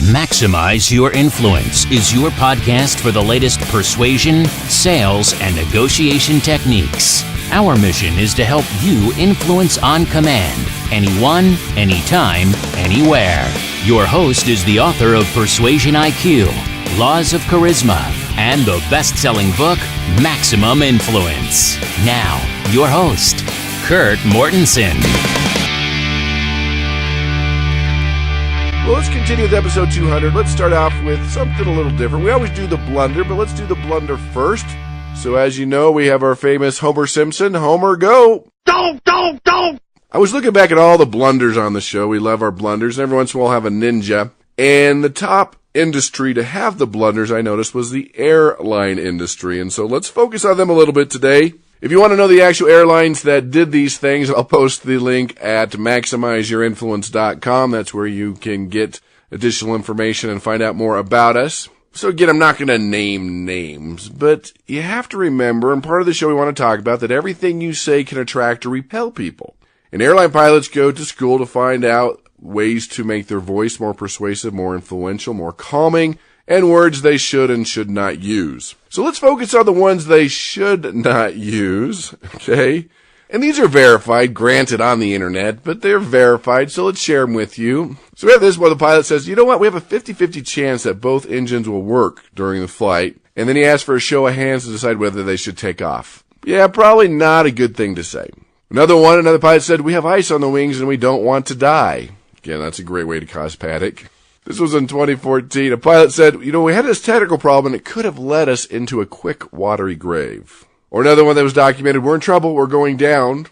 Maximize Your Influence is your podcast for the latest persuasion, sales, and negotiation techniques. Our mission is to help you influence on command, anyone, anytime, anywhere. Your host is the author of Persuasion IQ, Laws of Charisma, and the best-selling book, Maximum Influence. Now, your host, Kurt Mortensen. Well, let's continue with episode 200. Let's start off with something a little different. We always do the blunder, but let's do the blunder first. So as you know, we have our famous Homer Simpson. Homer, go! Don't! I was looking back at all the blunders on the show. We love our blunders, and every once in a while we'll have a ninja. And the top industry to have the blunders, I noticed, was the airline industry. And so let's focus on them a little bit today. If you want to know the actual airlines that did these things, I'll post the link at MaximizeYourInfluence.com. That's where you can get additional information and find out more about us. So again, I'm not going to name names, but you have to remember, and part of the show we want to talk about, that everything you say can attract or repel people. And airline pilots go to school to find out ways to make their voice more persuasive, more influential, more calming, and words they should and should not use. So let's focus on the ones they should not use, okay? And these are verified, granted on the internet, but they're verified, so let's share them with you. So we have this where the pilot says, you know what, we have a 50-50 chance that both engines will work during the flight. And then he asks for a show of hands to decide whether they should take off. Yeah, probably not a good thing to say. Another pilot said, we have ice on the wings and we don't want to die. Again, that's a great way to cause panic. This was in 2014. A pilot said, we had this technical problem and it could have led us into a quick, watery grave. Or another one that was documented, we're in trouble, we're going down.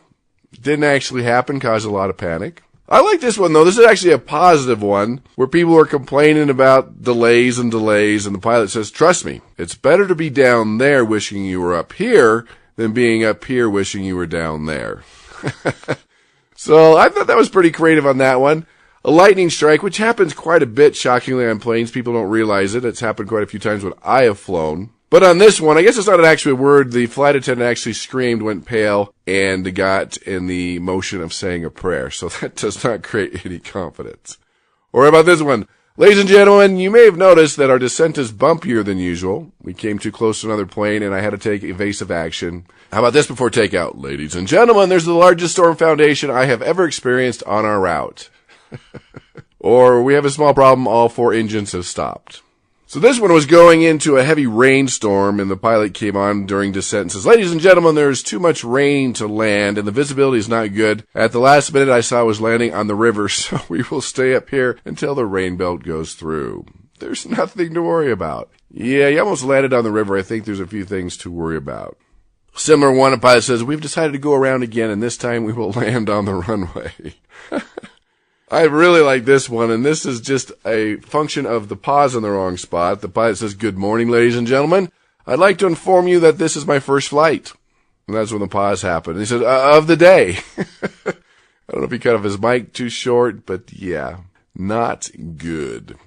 Didn't actually happen, caused a lot of panic. I like this one, though. This is actually a positive one, where people are complaining about delays, and the pilot says, trust me, it's better to be down there wishing you were up here than being up here wishing you were down there. So I thought that was pretty creative on that one. A lightning strike, which happens quite a bit, shockingly, on planes. People don't realize it. It's happened quite a few times when I have flown. But on this one, I guess it's not an actual word. The flight attendant actually screamed, went pale, and got in the motion of saying a prayer. So that does not create any confidence. Or how about this one? Ladies and gentlemen, you may have noticed that our descent is bumpier than usual. We came too close to another plane, and I had to take evasive action. How about this before takeout? Ladies and gentlemen, there's the largest storm foundation I have ever experienced on our route. Or we have a small problem, all 4 engines have stopped. So this one was going into a heavy rainstorm, and the pilot came on during descent and says, ladies and gentlemen, there's too much rain to land, and the visibility is not good. At the last minute, I saw I was landing on the river, so we will stay up here until the rain belt goes through. There's nothing to worry about. Yeah, you almost landed on the river. I think there's a few things to worry about. Similar one, a pilot says, we've decided to go around again, and this time we will land on the runway. I really like this one, and this is just a function of the pause in the wrong spot. The pilot says, good morning, ladies and gentlemen. I'd like to inform you that this is my first flight. And that's when the pause happened. He said, of the day. I don't know if he cut off his mic too short, but yeah, not good.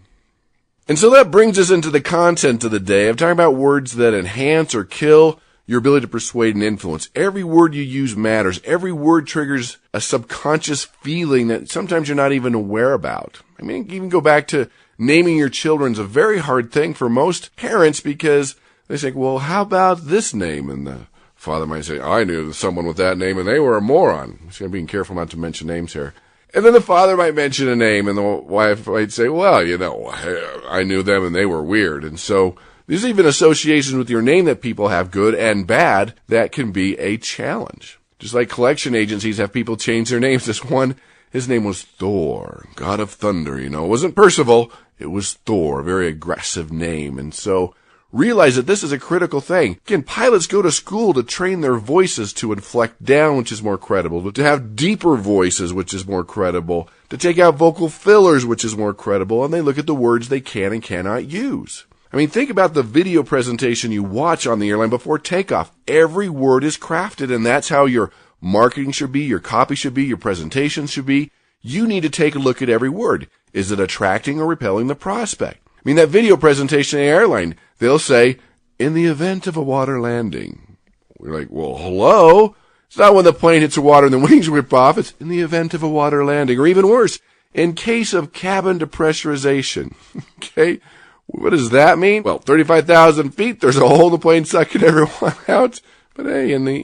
And so that brings us into the content of the day. I'm talking about words that enhance or kill your ability to persuade and influence. Every word you use matters. Every word triggers a subconscious feeling that sometimes you're not even aware about. I mean, even go back to naming your children is a very hard thing for most parents because they say, well, how about this name? And the father might say, I knew someone with that name and they were a moron. So I'm being careful not to mention names here. And then the father might mention a name and the wife might say, well, I knew them and they were weird. And so there's even associations with your name that people have, good and bad, that can be a challenge. Just like collection agencies have people change their names. This one, his name was Thor, God of Thunder, It wasn't Percival, it was Thor, a very aggressive name. And so realize that this is a critical thing. Again, pilots go to school to train their voices to inflect down, which is more credible, to have deeper voices, which is more credible, to take out vocal fillers, which is more credible, and they look at the words they can and cannot use. I mean, think about the video presentation you watch on the airline before takeoff. Every word is crafted, and that's how your marketing should be, your copy should be, your presentation should be. You need to take a look at every word. Is it attracting or repelling the prospect? I mean, that video presentation in the airline, they'll say, in the event of a water landing. We're like, well, hello? It's not when the plane hits the water and the wings rip off. It's in the event of a water landing. Or even worse, in case of cabin depressurization. Okay, what does that mean? Well, 35,000 feet, there's a hole in the plane sucking everyone out. But hey, in the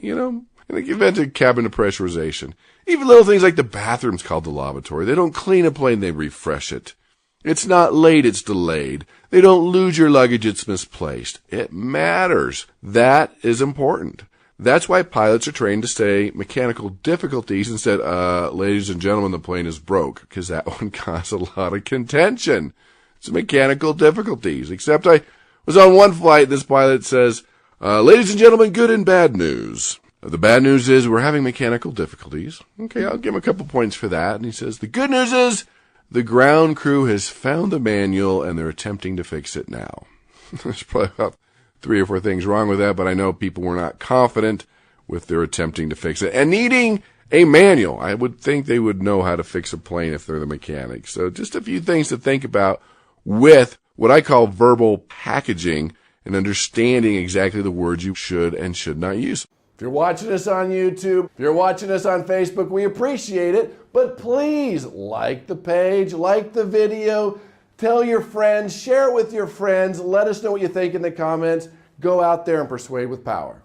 event of cabin depressurization, even little things like the bathroom's called the lavatory. They don't clean a plane, they refresh it. It's not late, it's delayed. They don't lose your luggage, it's misplaced. It matters. That is important. That's why pilots are trained to say mechanical difficulties instead, ladies and gentlemen, the plane is broke, because that one caused a lot of contention. It's mechanical difficulties. Except I was on one flight, this pilot says, ladies and gentlemen, good and bad news. The bad news is we're having mechanical difficulties. Okay, I'll give him a couple points for that. And he says, the good news is the ground crew has found the manual and they're attempting to fix it now. There's probably about 3 or 4 things wrong with that, but I know people were not confident with their attempting to fix it. And needing a manual, I would think they would know how to fix a plane if they're the mechanic. So just a few things to think about with what I call verbal packaging and understanding exactly the words you should and should not use. If you're watching us on YouTube, if you're watching us on Facebook, we appreciate it. But please like the page, like the video, tell your friends, share it with your friends. Let us know what you think in the comments. Go out there and persuade with power.